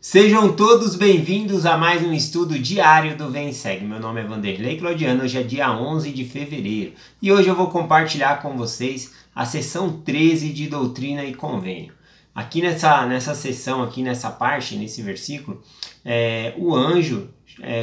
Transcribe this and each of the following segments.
Sejam todos bem-vindos a mais um estudo diário do Vem Segue. Meu nome é Vanderlei Claudiano, hoje é dia 11 de fevereiro e hoje eu vou compartilhar com vocês a sessão 13 de Doutrina e Convênio. Aqui nessa sessão, aqui nessa parte, nesse versículo, o anjo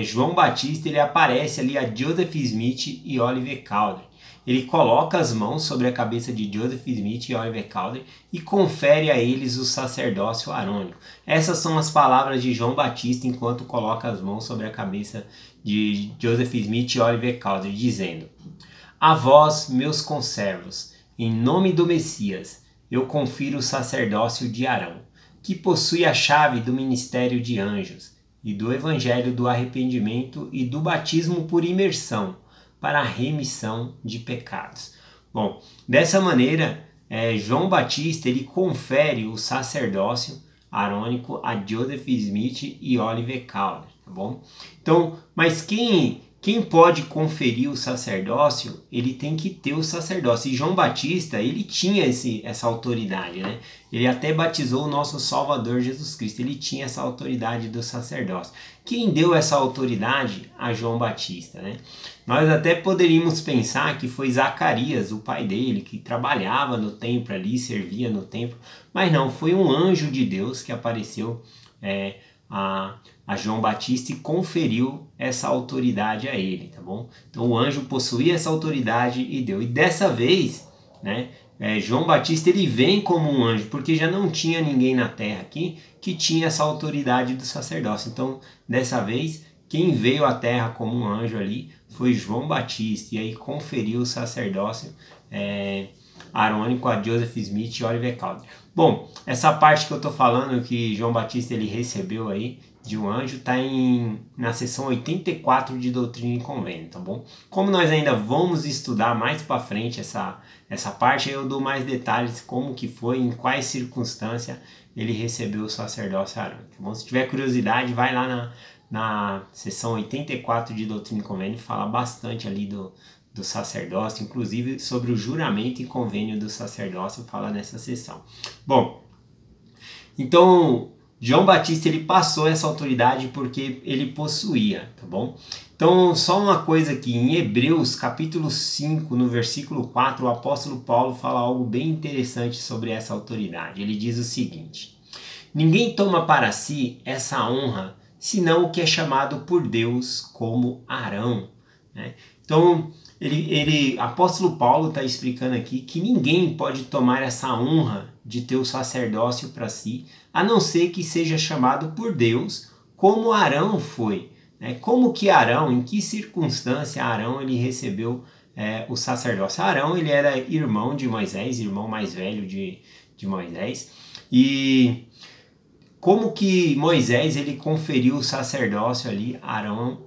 João Batista ele aparece ali a Joseph Smith e Oliver Cowdery. Ele coloca as mãos sobre a cabeça de Joseph Smith e Oliver Cowdery e confere a eles o sacerdócio arônico. Essas são as palavras de João Batista enquanto coloca as mãos sobre a cabeça de Joseph Smith e Oliver Cowdery, dizendo: A vós, meus conservos, em nome do Messias, eu confiro o sacerdócio de Arão, que possui a chave do ministério de anjos e do evangelho do arrependimento e do batismo por imersão, para a remissão de pecados. Bom, dessa maneira, João Batista ele confere o sacerdócio arônico a Joseph Smith e Oliver Cowdery, tá bom? Então, mas quem pode conferir o sacerdócio, ele tem que ter o sacerdócio. E João Batista, ele tinha essa autoridade, né? Ele até batizou o nosso Salvador Jesus Cristo, ele tinha essa autoridade do sacerdócio. Quem deu essa autoridade a João Batista, né? Nós até poderíamos pensar que foi Zacarias, o pai dele, que trabalhava no templo ali, servia no templo, mas não, foi um anjo de Deus que apareceu a João Batista e conferiu essa autoridade a ele, tá bom? Então o anjo possuía essa autoridade e deu. E dessa vez, né, João Batista ele vem como um anjo, porque já não tinha ninguém na terra aqui que tinha essa autoridade do sacerdócio. Então, dessa vez, quem veio à terra como um anjo ali foi João Batista, e aí conferiu o sacerdócio arônico a Joseph Smith e Oliver Cowdery. Bom, essa parte que eu tô falando que João Batista ele recebeu aí de um anjo está na seção 84 de Doutrina e Convênio, tá bom? Como nós ainda vamos estudar mais para frente essa parte, eu dou mais detalhes como que foi, em quais circunstâncias ele recebeu o sacerdócio arônico, tá bom? Se tiver curiosidade, vai lá na seção 84 de Doutrina e Convênio, fala bastante ali do sacerdócio, inclusive sobre o juramento e convênio do sacerdócio, fala nessa sessão. Bom, então João Batista ele passou essa autoridade porque ele possuía, tá bom? Então só uma coisa aqui, em Hebreus capítulo 5, no versículo 4, o apóstolo Paulo fala algo bem interessante sobre essa autoridade. Ele diz o seguinte: ninguém toma para si essa honra, senão o que é chamado por Deus como Arão, né? Então apóstolo Paulo está explicando aqui que ninguém pode tomar essa honra de ter o sacerdócio para si, a não ser que seja chamado por Deus, como Arão foi, né? Como que Arão, em que circunstância Arão ele recebeu o sacerdócio? Arão ele era irmão de Moisés, irmão mais velho de Moisés, e como que Moisés ele conferiu o sacerdócio ali a Arão?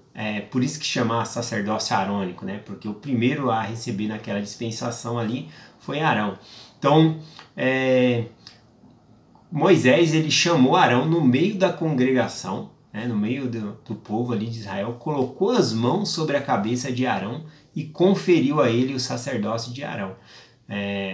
Por isso que chama sacerdócio arônico, né? Porque o primeiro a receber naquela dispensação ali foi Arão. Então, Moisés ele chamou Arão no meio da congregação, né? No meio do povo ali de Israel, colocou as mãos sobre a cabeça de Arão e conferiu a ele o sacerdócio de Arão.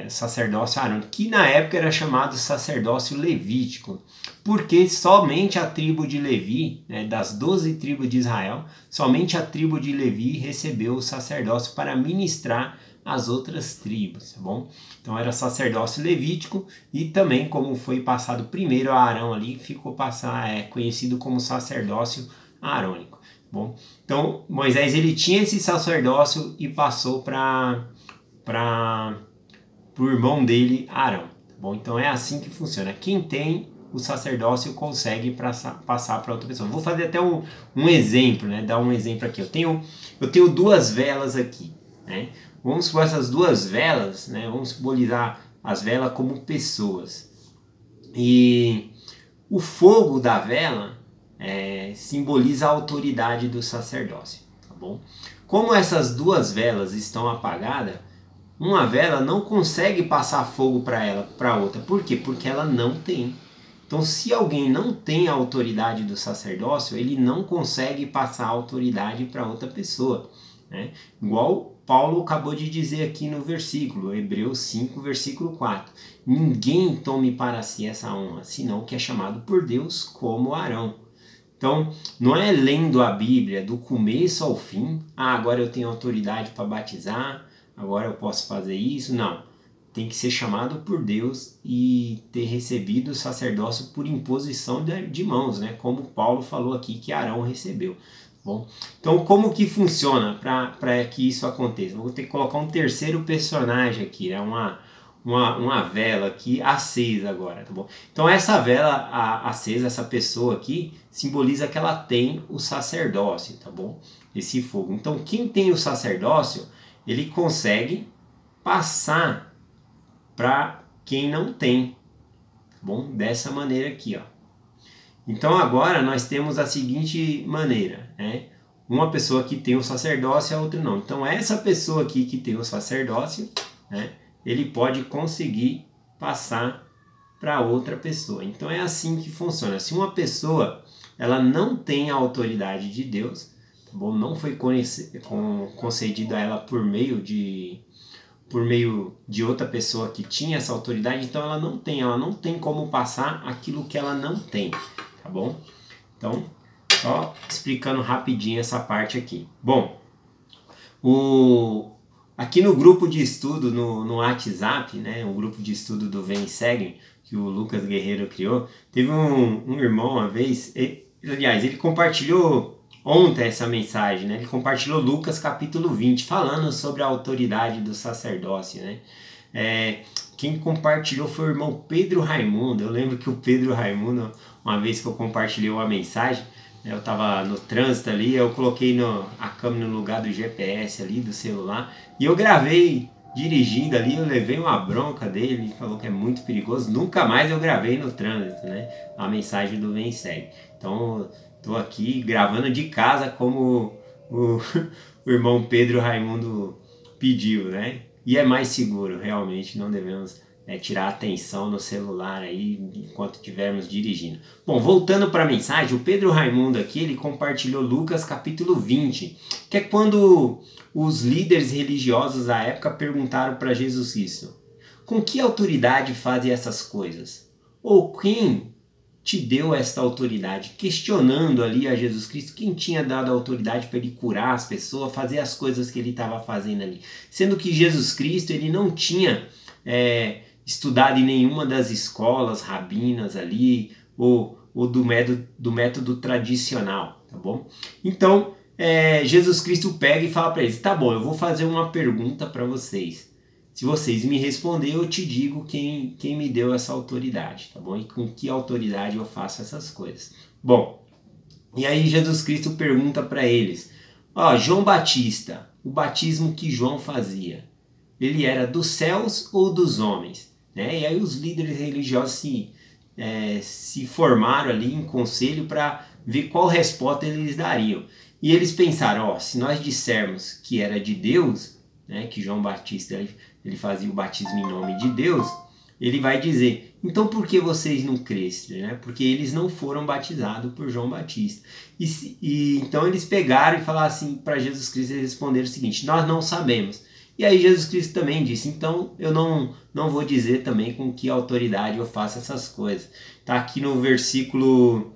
Sacerdócio arônico, que na época era chamado sacerdócio levítico, porque somente a tribo de Levi, né, das 12 tribos de Israel, somente a tribo de Levi recebeu o sacerdócio para ministrar as outras tribos, tá bom? Então era sacerdócio levítico, e também como foi passado primeiro a Arão ali, ficou conhecido como sacerdócio arônico, tá bom? Então Moisés ele tinha esse sacerdócio e passou para o irmão dele, Arão, tá bom? Então é assim que funciona. Quem tem o sacerdócio consegue passar para outra pessoa. Vou fazer até um exemplo, né? Dar um exemplo aqui. Eu tenho duas velas aqui, né? Vamos supor essas duas velas, né? Vamos simbolizar as velas como pessoas. E o fogo da vela simboliza a autoridade do sacerdócio, tá bom? Como essas duas velas estão apagadas, uma vela não consegue passar fogo para outra. Por quê? Porque ela não tem. Então, se alguém não tem a autoridade do sacerdócio, ele não consegue passar a autoridade para outra pessoa, né? Igual Paulo acabou de dizer aqui no versículo, Hebreus 5, versículo 4. Ninguém tome para si essa honra, senão o que é chamado por Deus como Arão. Então, não é lendo a Bíblia do começo ao fim, agora eu tenho autoridade para batizar, agora eu posso fazer isso, não. Tem que ser chamado por Deus e ter recebido o sacerdócio por imposição de mãos, né? Como Paulo falou aqui que Arão recebeu. Bom, então como que funciona para que isso aconteça? Vou ter que colocar um terceiro personagem aqui, né? Uma vela aqui acesa agora, tá bom? Então essa vela acesa, essa pessoa aqui, simboliza que ela tem o sacerdócio, tá bom? Esse fogo. Então quem tem o sacerdócio, ele consegue passar para quem não tem, tá bom? Dessa maneira aqui, ó. Então agora nós temos a seguinte maneira, né? Uma pessoa que tem o sacerdócio e a outra não. Então essa pessoa aqui que tem o sacerdócio, né? Ele pode conseguir passar para outra pessoa. Então é assim que funciona. Se uma pessoa ela não tem a autoridade de Deus, tá bom? Não foi concedido a ela por meio de outra pessoa que tinha essa autoridade, então ela não tem como passar aquilo que ela não tem, tá bom? Então, só explicando rapidinho essa parte aqui. Bom, aqui no grupo de estudo no WhatsApp, né, um grupo de estudo do Vem Segue, que o Lucas Guerreiro criou, teve um irmão uma vez, ele compartilhou ontem essa mensagem, né? Ele compartilhou Lucas capítulo 20, falando sobre a autoridade do sacerdócio, né? Quem compartilhou foi o irmão Pedro Raimundo. Eu lembro que o Pedro Raimundo, uma vez que eu compartilhei uma mensagem, eu estava no trânsito ali, eu coloquei a câmera no lugar do GPS ali, do celular, e eu gravei dirigindo ali, eu levei uma bronca dele, ele falou que é muito perigoso, nunca mais eu gravei no trânsito, né? A mensagem do Vem Segue. Então, estou aqui gravando de casa como o irmão Pedro Raimundo pediu, né? E é mais seguro, realmente, não devemos tirar atenção no celular aí enquanto estivermos dirigindo. Bom, voltando para a mensagem, o Pedro Raimundo aqui, ele compartilhou Lucas capítulo 20, que é quando os líderes religiosos da época perguntaram para Jesus Cristo: com que autoridade fazem essas coisas? Ou quem te deu esta autoridade? Questionando ali a Jesus Cristo, quem tinha dado a autoridade para ele curar as pessoas, fazer as coisas que ele estava fazendo ali. Sendo que Jesus Cristo, ele não tinha estudado em nenhuma das escolas rabinas ali, ou do método tradicional, tá bom? Então, Jesus Cristo pega e fala para eles: tá bom, eu vou fazer uma pergunta para vocês. Se vocês me responderem, eu te digo quem me deu essa autoridade, tá bom? E com que autoridade eu faço essas coisas. Bom, e aí Jesus Cristo pergunta para eles: João Batista, o batismo que João fazia, ele era dos céus ou dos homens? Né? E aí os líderes religiosos se formaram ali em conselho para ver qual resposta eles dariam. E eles pensaram: se nós dissermos que era de Deus, né, que João Batista ele fazia o batismo em nome de Deus, ele vai dizer: então por que vocês não crescem? Né? Porque eles não foram batizados por João Batista. Então eles pegaram e falaram assim para Jesus Cristo, eles responderam o seguinte: nós não sabemos. E aí Jesus Cristo também disse: então eu não vou dizer também com que autoridade eu faço essas coisas. Está aqui no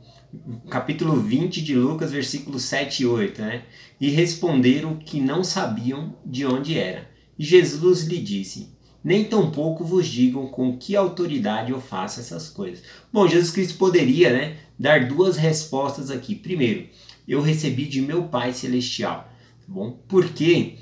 capítulo 20 de Lucas, versículos 7 e 8, né? E responderam que não sabiam de onde era. E Jesus lhe disse: nem tampouco vos digam com que autoridade eu faço essas coisas. Bom, Jesus Cristo poderia, né, dar duas respostas aqui. Primeiro, eu recebi de meu Pai Celestial. Tá bom? Porque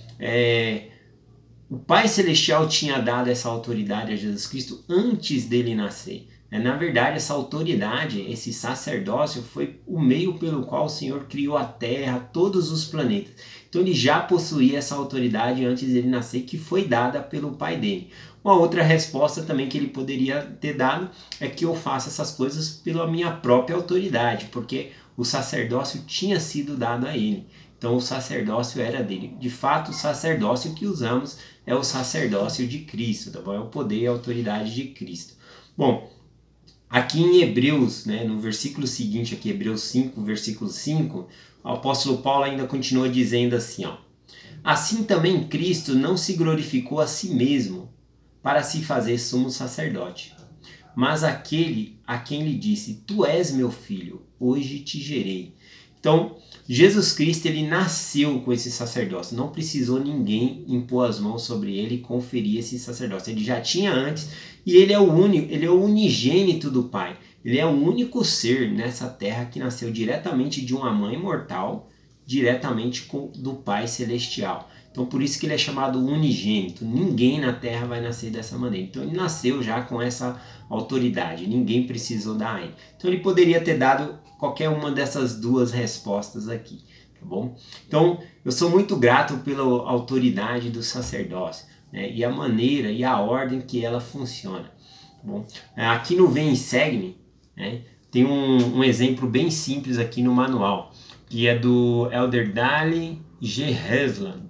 o Pai Celestial tinha dado essa autoridade a Jesus Cristo antes dele nascer. Na verdade, essa autoridade, esse sacerdócio, foi o meio pelo qual o Senhor criou a Terra, todos os planetas. Então ele já possuía essa autoridade antes dele nascer, que foi dada pelo pai dele. Uma outra resposta também que ele poderia ter dado é que eu faço essas coisas pela minha própria autoridade, porque o sacerdócio tinha sido dado a ele. Então o sacerdócio era dele. De fato, o sacerdócio que usamos é o sacerdócio de Cristo, tá bom? É o poder e a autoridade de Cristo. Bom, aqui em Hebreus, né, no versículo seguinte, aqui, Hebreus 5, versículo 5, o apóstolo Paulo ainda continua dizendo assim: Assim também Cristo não se glorificou a si mesmo para se fazer sumo sacerdote, mas aquele a quem lhe disse: Tu és meu filho, hoje te gerei. Então, Jesus Cristo, ele nasceu com esse sacerdócio, não precisou ninguém impor as mãos sobre ele e conferir esse sacerdócio. Ele já tinha antes e ele é o único, ele é o unigênito do Pai. Ele é o único ser nessa terra que nasceu diretamente de uma mãe mortal, diretamente do Pai Celestial. Então por isso que ele é chamado unigênito. Ninguém na terra vai nascer dessa maneira. Então ele nasceu já com essa autoridade. Ninguém precisou dar a ele. Então ele poderia ter dado qualquer uma dessas duas respostas aqui. Tá bom? Então eu sou muito grato pela autoridade do sacerdócio, né? E a maneira e a ordem que ela funciona. Tá bom? Aqui no Vem e Segue-me, né? Tem um exemplo bem simples aqui no manual, que é do Elder Dali G. Hesland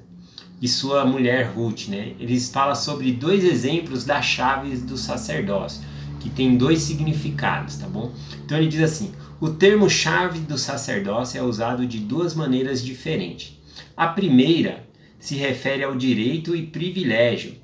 e sua mulher Ruth, né? Eles falam sobre 2 exemplos das chaves do sacerdócio, que tem 2 significados, tá bom? Então ele diz assim: o termo chave do sacerdócio é usado de 2 maneiras diferentes. A primeira se refere ao direito e privilégio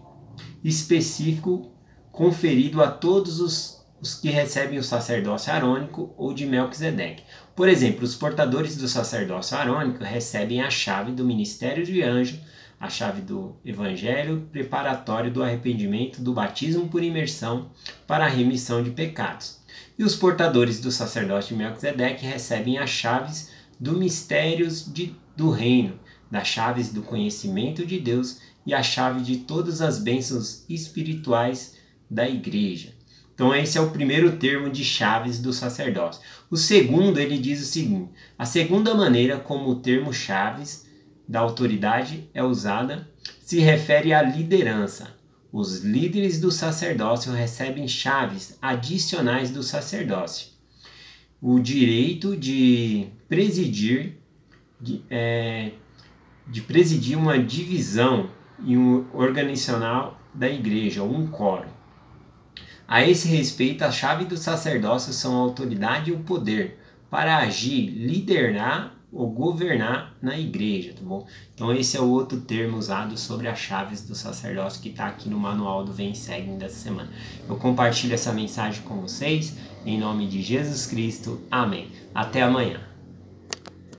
específico conferido a todos os que recebem o sacerdócio arônico ou de Melquisedeque. Por exemplo, os portadores do sacerdócio arônico recebem a chave do ministério de anjo, a chave do evangelho preparatório do arrependimento, do batismo por imersão para a remissão de pecados. E os portadores do sacerdócio de Melquisedeque recebem as chaves do mistérios do reino, das chaves do conhecimento de Deus e a chave de todas as bênçãos espirituais da igreja. Então esse é o primeiro termo de chaves do sacerdócio. O segundo, ele diz o seguinte: a segunda maneira como o termo chaves da autoridade é usada se refere à liderança. Os líderes do sacerdócio recebem chaves adicionais do sacerdócio. O direito de presidir uma divisão e um organizacional da igreja, um coro. A esse respeito, a chave do sacerdócio são a autoridade e o poder para agir, liderar ou governar na igreja, tá bom? Então esse é o outro termo usado sobre as chaves do sacerdócio que está aqui no manual do Vem e Segue-me dessa semana. Eu compartilho essa mensagem com vocês, em nome de Jesus Cristo. Amém. Até amanhã.